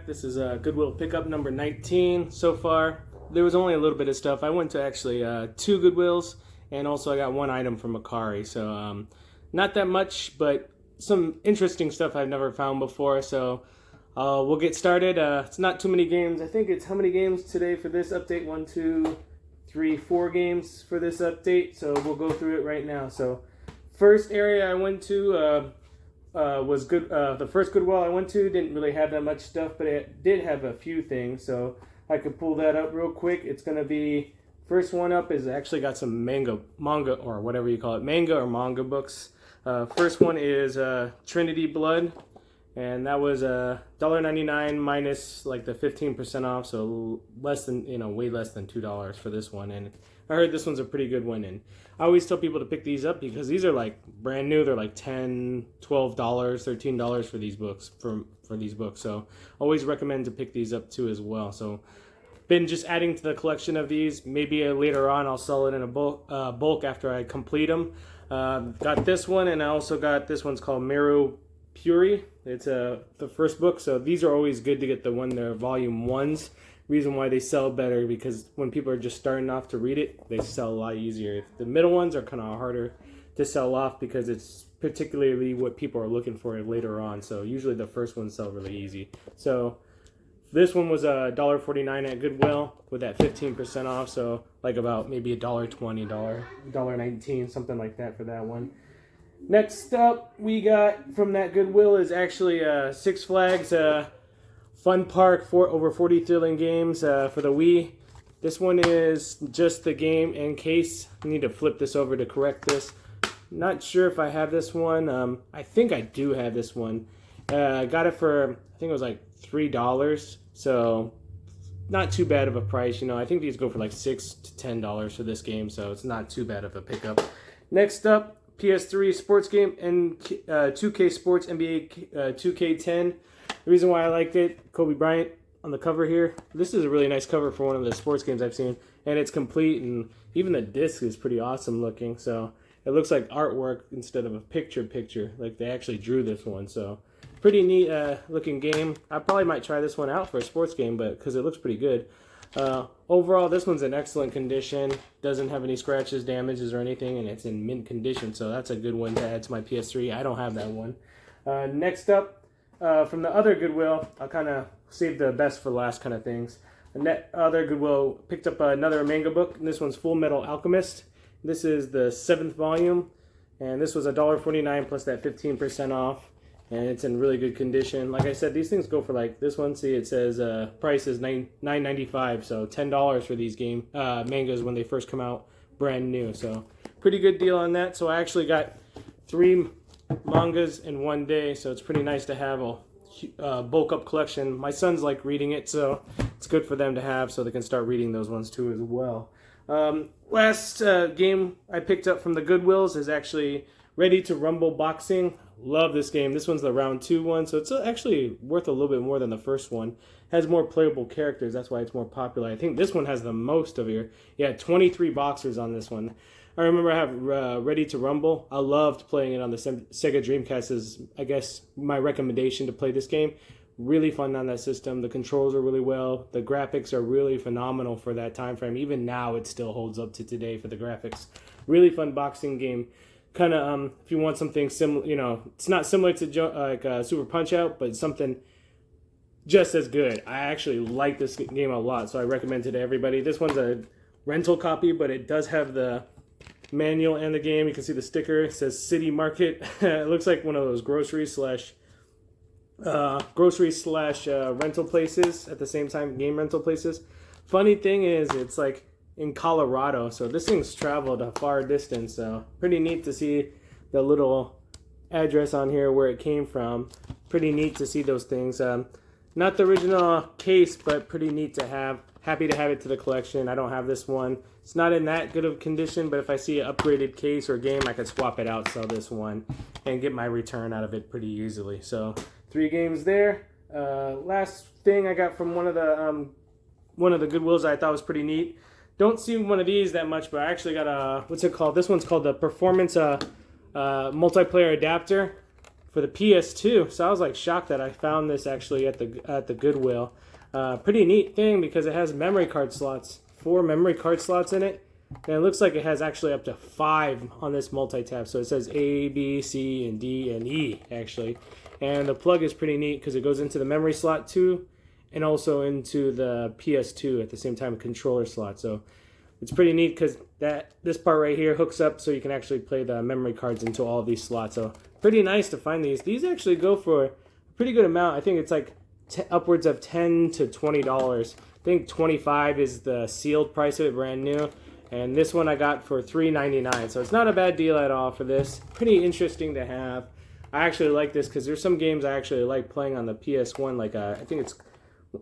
This is Goodwill pickup number 19 so far. There was only a little bit of stuff. I went to actually 2 Goodwills, and also I got 1 item from Mercari. So not that much, but some interesting stuff I've never found before. So we'll get started. It's not too many games. I think it's how many games today for this update? 1, 2, 3, 4 games for this update. So we'll go through it right now. So first area I went to was good. The first Goodwill I went to didn't really have that much stuff, but it did have a few things. So I could pull that up real quick. It's gonna be first one up is actually got some manga or whatever you call it, manga or manga books. First one is Trinity Blood, and that was $1.99 minus like the 15% off, so less than way less than $2 for this one. And I heard this one's a pretty good one, and I always tell people to pick these up because these are like brand new. They're like $10, $12, $13 for these books for these books. So always recommend to pick these up too as well. So been just adding to the collection of these. Maybe later on I'll sell it in a bulk after I complete them. Got this one, and I also got this one's called Marupuri. It's the first book. So these are always good to get they're volume 1s. Reason why they sell better, because when people are just starting off to read it, they sell a lot easier. The middle ones are kind of harder to sell off because it's particularly what people are looking for later on. So usually the first ones sell really easy. So this one was $1.49 at Goodwill with that 15% off. So like about maybe $1.20, $1.19, something like that for that one. Next up we got from that Goodwill is actually Six Flags Fun Park for over 40 thrilling games for the Wii. This one is just the game in case. I need to flip this over to correct this. Not sure if I have this one. I think I do have this one. I got it for, I think it was like $3. So not too bad of a price. I think these go for like $6 to $10 for this game. So it's not too bad of a pickup. Next up, PS3 Sports game and 2K Sports NBA 2K10. The reason why I liked it, Kobe Bryant on the cover here. This is a really nice cover for one of the sports games I've seen, and it's complete, and even the disc is pretty awesome looking. So it looks like artwork instead of a picture, like they actually drew this one. So pretty neat looking game. I probably might try this one out for a sports game, but because it looks pretty good. Overall, this one's in excellent condition. Doesn't have any scratches, damages, or anything, and it's in mint condition. So that's a good one to add to my PS3. I don't have that one. Next up, from the other Goodwill, I'll kind of save the best for last kind of things. The other Goodwill picked up another manga book, and this one's Full Metal Alchemist. This is the 7th volume, and this was $1.49 plus that 15% off, and it's in really good condition. Like I said, these things go for like this one. See, it says price is $9.95, so $10 for these mangas when they first come out brand new. So pretty good deal on that. So I actually got 3 mangas in one day, so it's pretty nice to have a bulk up collection. My sons like reading it, so it's good for them to have so they can start reading those ones too as well. Last game I picked up from the Goodwills is actually Ready to Rumble Boxing. Love this game. This one's the round 2 one, so it's actually worth a little bit more than the first one. Has more playable characters, that's why it's more popular. I think this one has the most of your 23 boxers on this one. I remember I have Ready to Rumble. I loved playing it on the Sega Dreamcast is, I guess, my recommendation to play this game. Really fun on that system. The controls are really well. The graphics are really phenomenal for that time frame. Even now, it still holds up to today for the graphics. Really fun boxing game. Kind of, if you want something similar, it's not similar to Super Punch-Out, but something just as good. I actually like this game a lot, so I recommend it to everybody. This one's a rental copy, but it does have the manual and the game. You can see the sticker. It says City Market. It looks like one of those grocery slash rental places at the same time, game rental places. Funny thing is, it's like in Colorado, so this thing's traveled a far distance. So pretty neat to see the little address on here where it came from. Pretty neat to see those things. Not the original case, but pretty neat to have. Happy to have it to the collection. I don't have this one. It's not in that good of condition, but if I see an upgraded case or game, I could swap it out, sell this one, and get my return out of it pretty easily. So 3 games there. Last thing I got from one of the Goodwills I thought was pretty neat. Don't see one of these that much, but I actually got what's it called? This one's called the Performance Multiplayer Adapter for the PS2. So I was like shocked that I found this actually at the Goodwill. Pretty neat thing because it has memory card slots, 4 memory card slots in it. And it looks like it has actually up to 5 on this multi-tap. So it says A, B, C, and D, and E actually. And the plug is pretty neat because it goes into the memory slot too, and also into the PS2 at the same time, a controller slot. So it's pretty neat because this part right here hooks up so you can actually play the memory cards into all of these slots. So pretty nice to find these. These actually go for a pretty good amount. I think it's like upwards of $10 to $20. I think $25 is the sealed price of it, brand new. And this one I got for $3.99. So it's not a bad deal at all for this. Pretty interesting to have. I actually like this because there's some games I actually like playing on the PS1. Like I think it's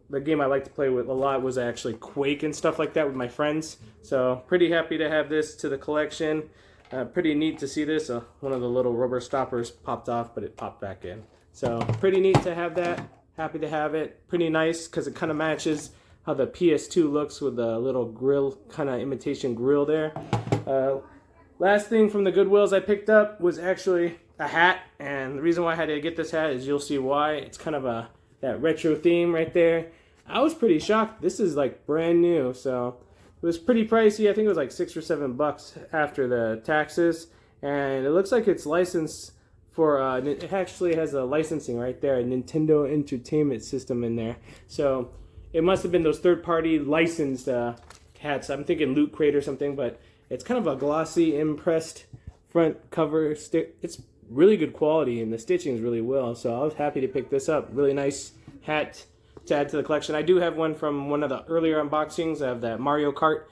the game I like to play with a lot was actually Quake and stuff like that with my friends. So pretty happy to have this to the collection. Pretty neat to see this. One of the little rubber stoppers popped off, but it popped back in. So pretty neat to have that. Happy to have it. Pretty nice because it kind of matches how the PS2 looks with the little grill, kind of imitation grill there. Last thing from the Goodwills I picked up was actually a hat, and the reason why I had to get this hat is you'll see why. It's kind of that retro theme right there. I was pretty shocked. This is like brand new, so it was pretty pricey. I think it was like $6 or $7 after the taxes, and it looks like it's licensed for. It actually has a licensing right there, a Nintendo Entertainment System in there. So it must have been those third-party licensed hats. I'm thinking Loot Crate or something, but it's kind of a glossy, impressed front cover. It's really good quality, and the stitching is really well. So I was happy to pick this up. Really nice hat to add to the collection. I do have one from one of the earlier unboxings. I have that Mario Kart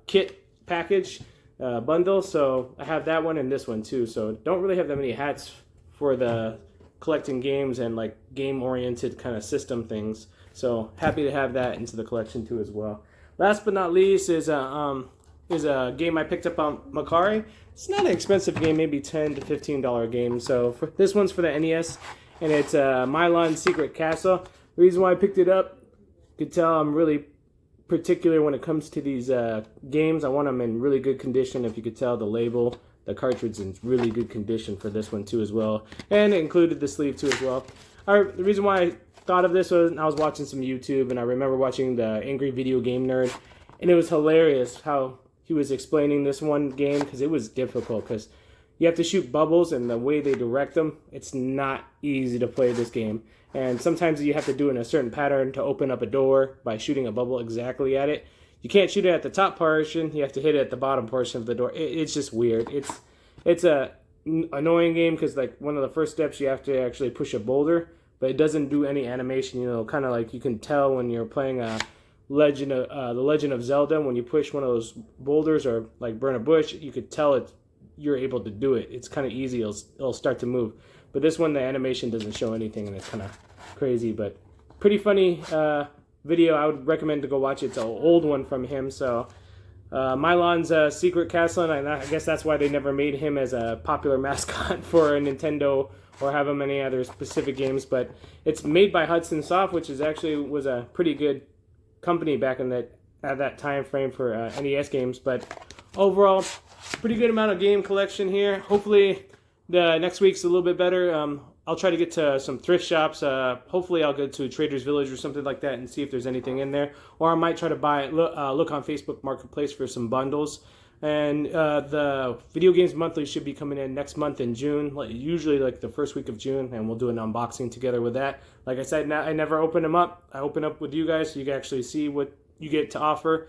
kit package bundle. So I have that one and this one too. So don't really have that many hats for the collecting games and like game-oriented kind of system things. So happy to have that into the collection too as well. Last but not least is a game I picked up on Mercari. It's not an expensive game, maybe $10 to $15 game. So this one's for the NES, and it's Milon's Secret Castle. The reason why I picked it up, you could tell I'm really particular when it comes to these games. I want them in really good condition. If you could tell, the label, the cartridge in really good condition for this one too as well. And it included the sleeve too as well. The reason why I thought of this was I was watching some YouTube, and I remember watching the Angry Video Game Nerd, and it was hilarious how he was explaining this one game because it was difficult because you have to shoot bubbles, and the way they direct them, it's not easy to play this game. And sometimes you have to do it in a certain pattern to open up a door by shooting a bubble exactly at it. You can't shoot it at the top portion. You have to hit it at the bottom portion of the door. It's just weird. It's a annoying game because like one of the first steps you have to actually push a boulder, but it doesn't do any animation. You know, kind of like you can tell when you're playing the Legend of Zelda, when you push one of those boulders or like burn a bush, you could tell you're able to do it. It's kind of easy. It'll start to move. But this one, the animation doesn't show anything, and it's kind of crazy, but pretty funny video. I would recommend to go watch it. It's an old one from him. So Milon's Secret Castle, and I guess that's why they never made him as a popular mascot for a Nintendo or have him any other specific games. But it's made by Hudson Soft, which is actually was a pretty good company back in that time frame for NES games. But overall, pretty good amount of game collection here. Hopefully the next week's a little bit better. I'll try to get to some thrift shops. Hopefully I'll go to Trader's Village or something like that and see if there's anything in there. Or I might try to look on Facebook Marketplace for some bundles. And the Video Games Monthly should be coming in next month in June, usually like the first week of June, and we'll do an unboxing together with that. Like I said, I never open them up. I open up with you guys so you can actually see what you get to offer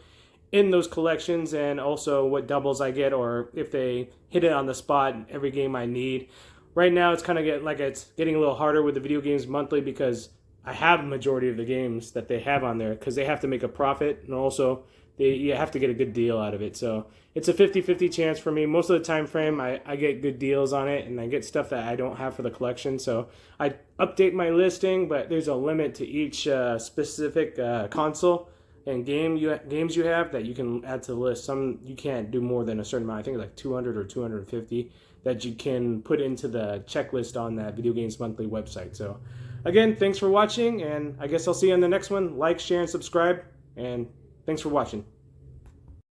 in those collections, and also what doubles I get, or if they hit it on the spot in every game I need. Right now it's kind of it's getting a little harder with the Video Games Monthly because I have a majority of the games that they have on there because they have to make a profit, and also you have to get a good deal out of it. So it's a 50-50 chance for me. Most of the time frame I get good deals on it, and I get stuff that I don't have for the collection. So I update my listing, but there's a limit to each specific console and games you have that you can add to the list. Some you can't do more than a certain amount. I think it's like 200 or 250 that you can put into the checklist on that Video Games Monthly website. So again, thanks for watching, and I guess I'll see you on the next one. Like, share, and subscribe, and thanks for watching.